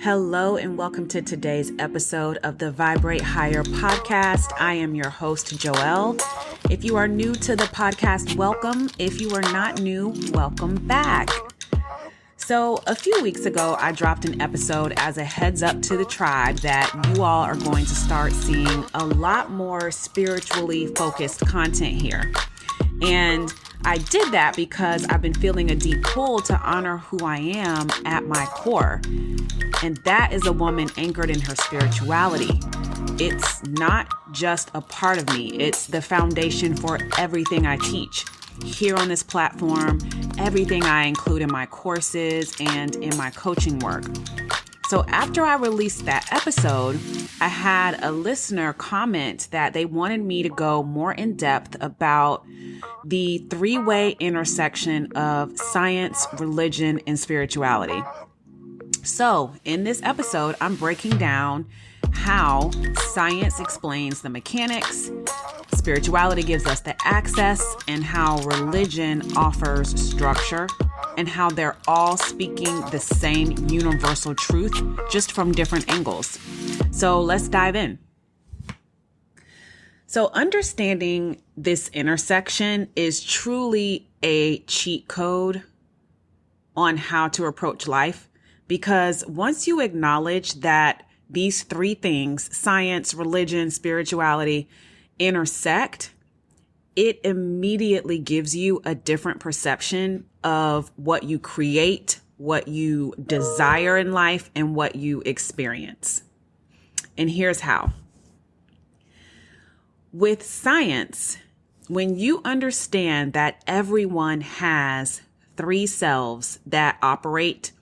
Hello and welcome to today's episode of the Vibrate Higher podcast. I am your host, Joelle. If you are new to the podcast, welcome. If you are not new, welcome back. So a few weeks ago, I dropped an episode as a heads up to the tribe that you all are going to start seeing a lot more spiritually focused content here. And I did that because I've been feeling a deep pull to honor who I am at my core. And that is a woman anchored in her spirituality. It's not just a part of me. It's the foundation for everything I teach here on this platform, everything I include in my courses and in my coaching work. So after I released that episode, I had a listener comment that they wanted me to go more in depth about the three-way intersection of science, religion, and spirituality. So in this episode, I'm breaking down how science explains the mechanics, spirituality gives us the access, and how religion offers structure, and how they're all speaking the same universal truth, just from different angles. So let's dive in. So understanding this intersection is truly a cheat code on how to approach life, because once you acknowledge that these three things, science, religion, spirituality, intersect, it immediately gives you a different perception of what you create, what you desire in life, and what you experience. And here's how. With science, when you understand that everyone has three selves that operate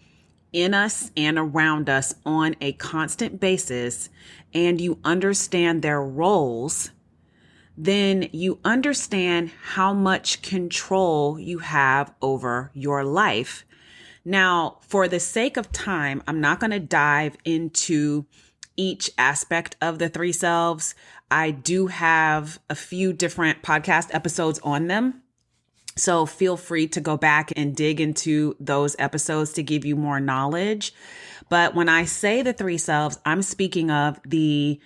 in us and around us on a constant basis, and you understand their roles, then you understand how much control you have over your life. Now, for the sake of time, I'm not going to dive into each aspect of the three selves. I do have a few different podcast episodes on them. So feel free to go back and dig into those episodes to give you more knowledge. But when I say the three selves, I'm speaking of the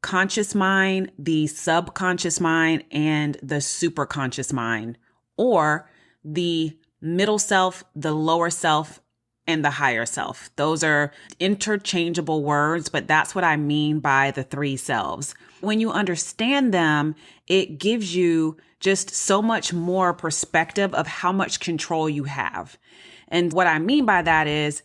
conscious mind, the subconscious mind, and the superconscious mind, or the middle self, the lower self, and the higher self. Those are interchangeable words, but that's what I mean by the three selves. When you understand them, it gives you just so much more perspective of how much control you have. And what I mean by that is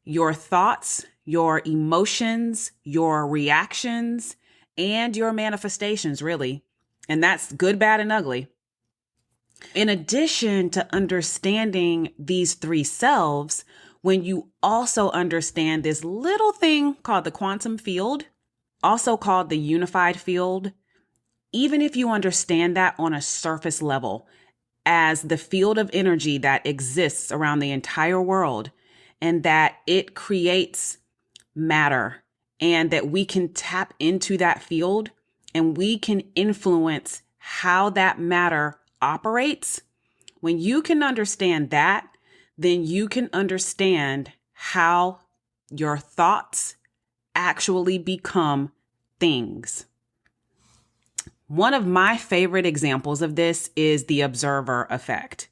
your thoughts, your emotions, your reactions, and your manifestations, really. And that's good, bad, and ugly. In addition to understanding these three selves, when you also understand this little thing called the quantum field, also called the unified field, even if you understand that on a surface level as the field of energy that exists around the entire world, and that it creates matter, and that we can tap into that field and we can influence how that matter operates. When you can understand that, then you can understand how your thoughts actually become things. One of my favorite examples of this is the observer effect.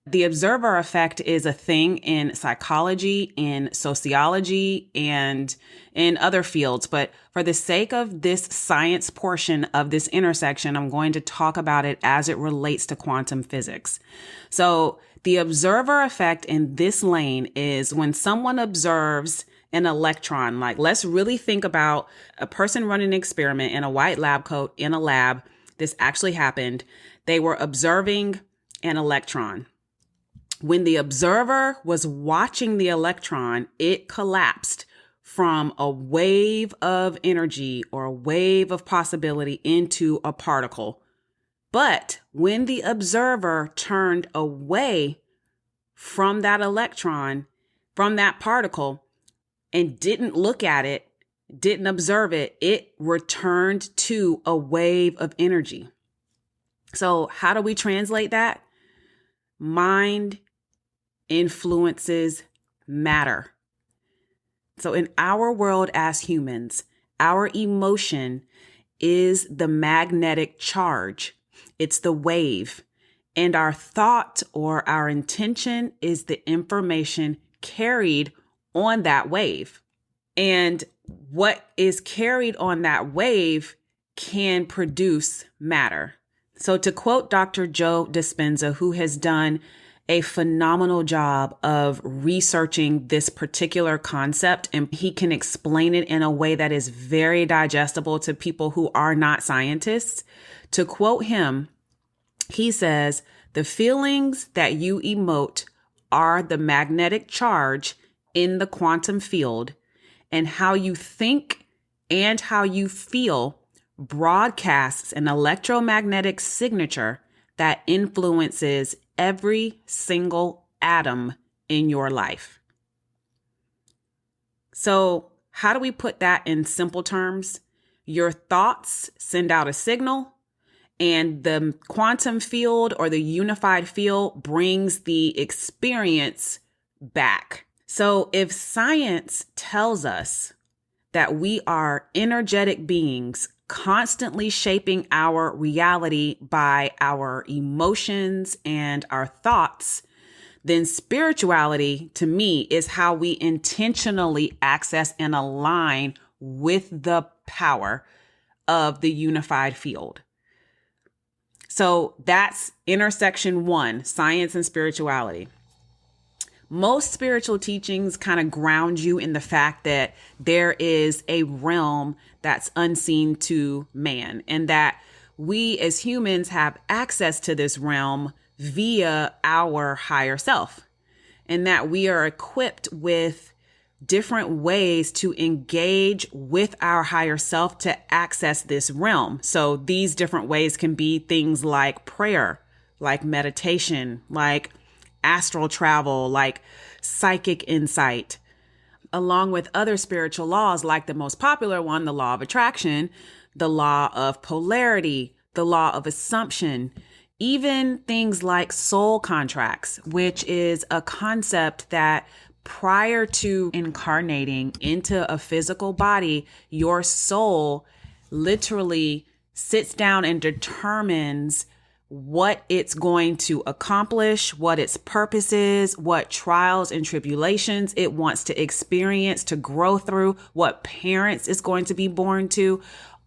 The observer effect is a thing in psychology, in sociology, and in other fields. But for the sake of this science portion of this intersection, I'm going to talk about it as it relates to quantum physics. So the observer effect in this lane is when someone observes an electron. Like, let's really think about a person running an experiment in a white lab coat in a lab. This actually happened. They were observing an electron. When the observer was watching the electron, it collapsed from a wave of energy or a wave of possibility into a particle. But when the observer turned away from that electron, from that particle, and didn't look at it, didn't observe it, it returned to a wave of energy. So how do we translate that? Mind influences matter. So in our world as humans, our emotion is the magnetic charge. It's the wave. And our thought or our intention is the information carried on that wave. And what is carried on that wave can produce matter. So to quote Dr. Joe Dispenza, who has done a phenomenal job of researching this particular concept, and he can explain it in a way that is very digestible to people who are not scientists. To quote him, he says, "The feelings that you emote are the magnetic charge in the quantum field, and how you think and how you feel broadcasts an electromagnetic signature that influences every single atom in your life." So how do we put that in simple terms? Your thoughts send out a signal, and the quantum field or the unified field brings the experience back. So if science tells us that we are energetic beings constantly shaping our reality by our emotions and our thoughts, then spirituality to me is how we intentionally access and align with the power of the unified field. So that's intersection one, science and spirituality. Most spiritual teachings kind of ground you in the fact that there is a realm that's unseen to man, and that we as humans have access to this realm via our higher self, and that we are equipped with different ways to engage with our higher self to access this realm. So these different ways can be things like prayer, like meditation, like astral travel, like psychic insight, along with other spiritual laws like the most popular one, the law of attraction, the law of polarity, the law of assumption, even things like soul contracts, which is a concept that prior to incarnating into a physical body, your soul literally sits down and determines what it's going to accomplish, what its purpose is, what trials and tribulations it wants to experience, to grow through, what parents it's going to be born to.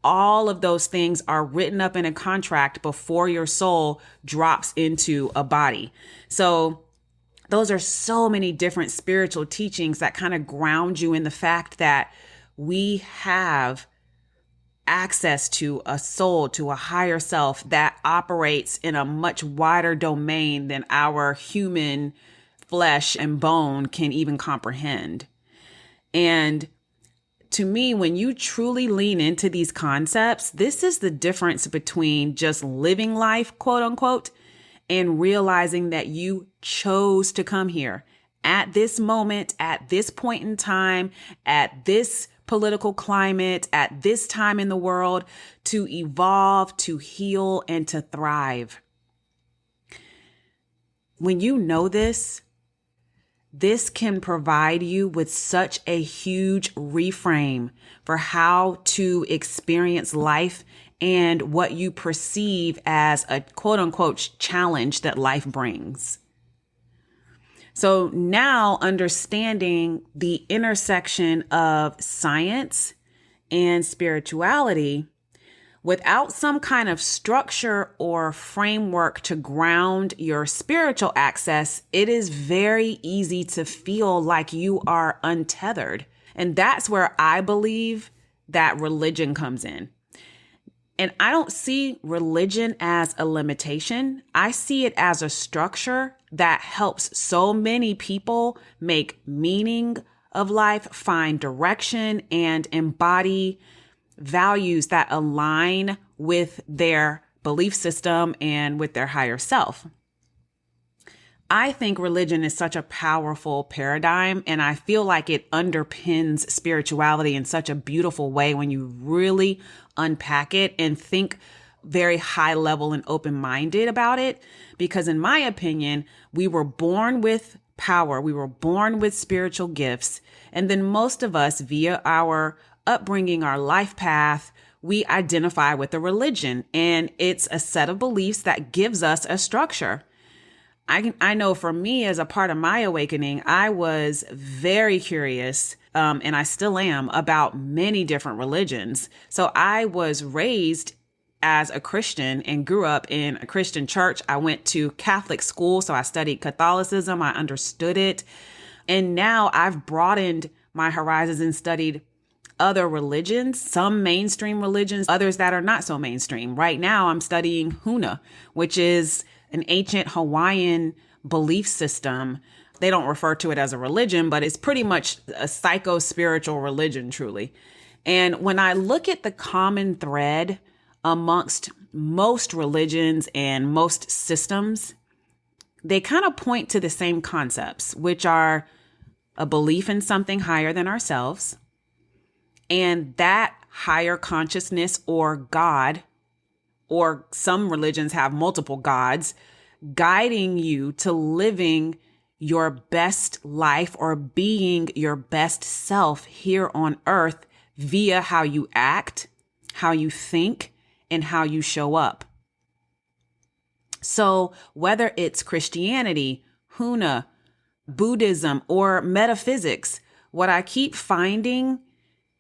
All of those things are written up in a contract before your soul drops into a body. So those are so many different spiritual teachings that kind of ground you in the fact that we have access to a soul, to a higher self that operates in a much wider domain than our human flesh and bone can even comprehend. And to me, when you truly lean into these concepts, this is the difference between just living life, quote unquote, and realizing that you chose to come here at this moment, at this point in time, at this political climate, at this time in the world, to evolve, to heal, and to thrive. When you know this can provide you with such a huge reframe for how to experience life and what you perceive as a quote unquote challenge that life brings. So now understanding the intersection of science and spirituality, without some kind of structure or framework to ground your spiritual access, it is very easy to feel like you are untethered. And that's where I believe that religion comes in. And I don't see religion as a limitation. I see it as a structure that helps so many people make meaning of life, find direction, and embody values that align with their belief system and with their higher self. I think religion is such a powerful paradigm, and I feel like it underpins spirituality in such a beautiful way when you really unpack it and think very high level and open-minded about it. Because in my opinion, we were born with power. We were born with spiritual gifts. And then most of us, via our upbringing, our life path, we identify with a religion, and it's a set of beliefs that gives us a structure. I know for me, as a part of my awakening, I was very curious, and I still am, about many different religions. So I was raised as a Christian and grew up in a Christian church. I went to Catholic school, so I studied Catholicism. I understood it. And now I've broadened my horizons and studied other religions, some mainstream religions, others that are not so mainstream. Right now, I'm studying Huna, which is an ancient Hawaiian belief system. They don't refer to it as a religion, but it's pretty much a psycho-spiritual religion, truly. And when I look at the common thread amongst most religions and most systems, they kind of point to the same concepts, which are a belief in something higher than ourselves, and that higher consciousness or God, or some religions have multiple gods, guiding you to living your best life or being your best self here on earth via how you act, how you think, and how you show up. So whether it's Christianity, Huna, Buddhism, or metaphysics, what I keep finding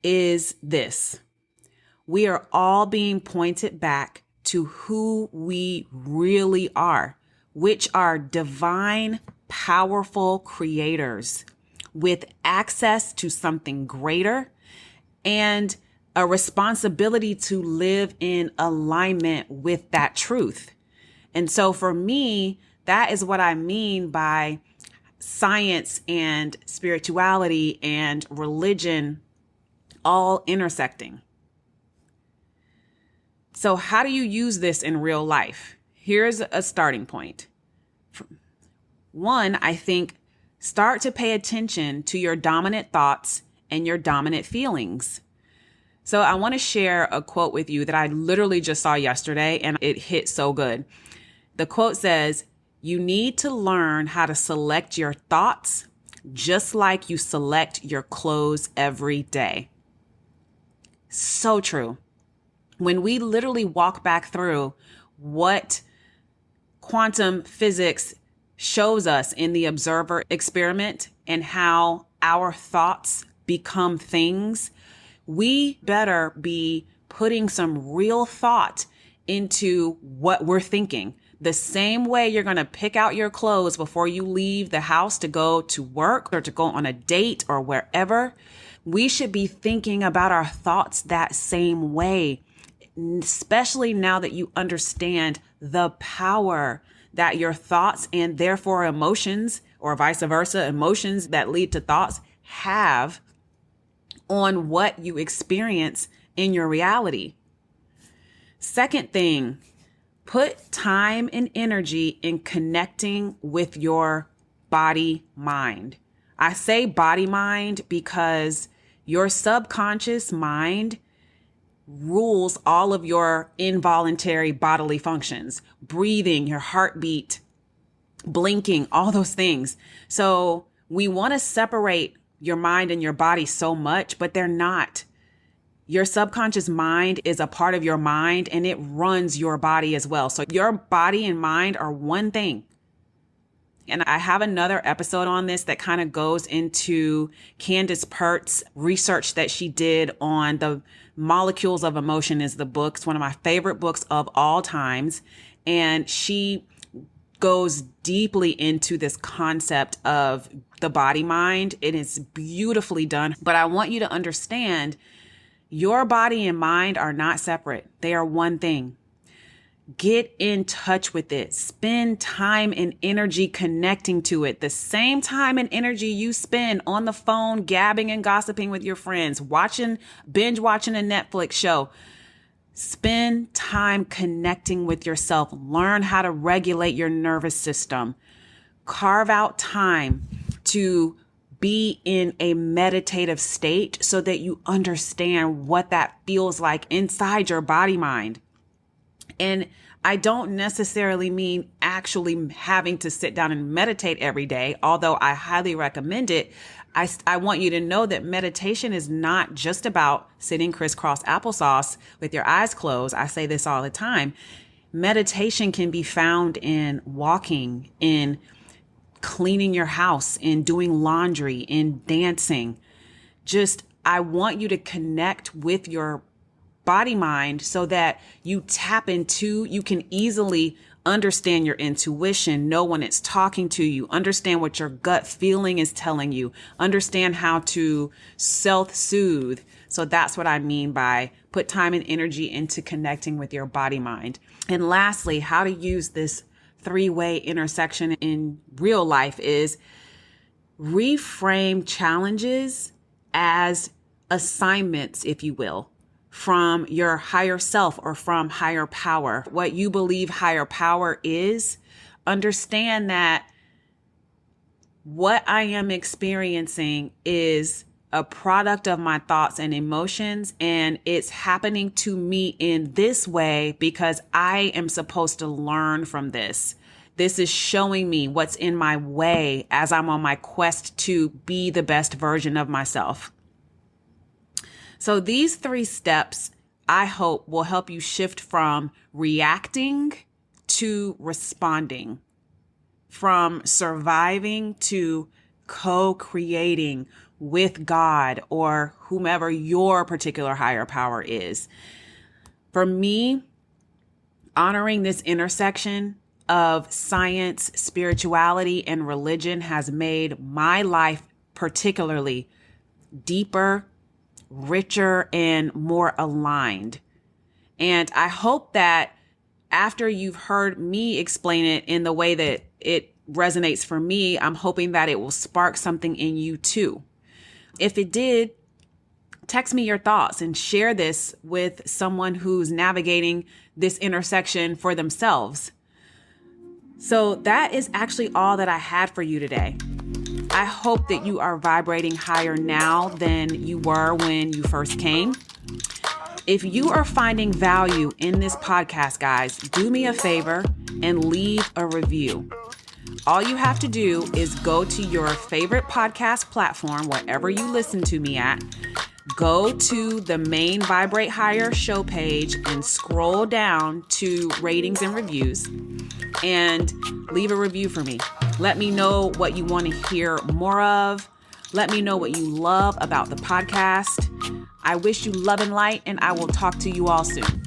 is this: we are all being pointed back to who we really are, which are divine, powerful creators with access to something greater and a responsibility to live in alignment with that truth. And so for me, that is what I mean by science and spirituality and religion all intersecting. So how do you use this in real life? Here's a starting point. One, I think, start to pay attention to your dominant thoughts and your dominant feelings. So I want to share a quote with you that I literally just saw yesterday, and it hit so good. The quote says, "You need to learn how to select your thoughts just like you select your clothes every day." So true. When we literally walk back through what quantum physics shows us in the observer experiment and how our thoughts become things, we better be putting some real thought into what we're thinking. The same way you're going to pick out your clothes before you leave the house to go to work or to go on a date or wherever, we should be thinking about our thoughts that same way, especially now that you understand the power that your thoughts and therefore emotions, or vice versa, emotions that lead to thoughts, have on what you experience in your reality. Second thing, put time and energy in connecting with your body mind. I say body mind because your subconscious mind rules all of your involuntary bodily functions, breathing, your heartbeat, blinking, all those things. So we want to separate your mind and your body so much, but they're not. Your subconscious mind is a part of your mind, and it runs your body as well. So your body and mind are one thing. And I have another episode on this that kind of goes into Candace Pert's research that she did on the Molecules of Emotion is the book. It's one of my favorite books of all times. And she goes deeply into this concept of the body mind. It is beautifully done. But I want you to understand your body and mind are not separate. They are one thing. Get in touch with it. Spend time and energy connecting to it. The same time and energy you spend on the phone, gabbing and gossiping with your friends, binge watching a Netflix show. Spend time connecting with yourself. Learn how to regulate your nervous system. Carve out time to be in a meditative state so that you understand what that feels like inside your body mind. And I don't necessarily mean actually having to sit down and meditate every day, although I highly recommend it. I want you to know that meditation is not just about sitting crisscross applesauce with your eyes closed. I say this all the time. Meditation can be found in walking, in cleaning your house, in doing laundry, in dancing. I want you to connect with your body mind so that you can easily understand your intuition, know when it's talking to you, understand what your gut feeling is telling you, understand how to self-soothe. So that's what I mean by put time and energy into connecting with your body mind. And lastly, how to use this three-way intersection in real life is reframe challenges as assignments, if you will, from your higher self or from higher power. What you believe higher power is, understand that what I am experiencing is a product of my thoughts and emotions, and it's happening to me in this way because I am supposed to learn from this. This is showing me what's in my way as I'm on my quest to be the best version of myself. So these 3 steps, I hope, will help you shift from reacting to responding, from surviving to co-creating with God or whomever your particular higher power is. For me, honoring this intersection of science, spirituality, and religion has made my life particularly deeper, richer, and more aligned. And I hope that after you've heard me explain it in the way that it resonates for me, I'm hoping that it will spark something in you too. If it did, text me your thoughts and share this with someone who's navigating this intersection for themselves. So that is actually all that I had for you today. I hope that you are vibrating higher now than you were when you first came. If you are finding value in this podcast, guys, do me a favor and leave a review. All you have to do is go to your favorite podcast platform, wherever you listen to me at. Go to the main Vibrate Higher show page and scroll down to ratings and reviews and leave a review for me. Let me know what you want to hear more of. Let me know what you love about the podcast. I wish you love and light, and I will talk to you all soon.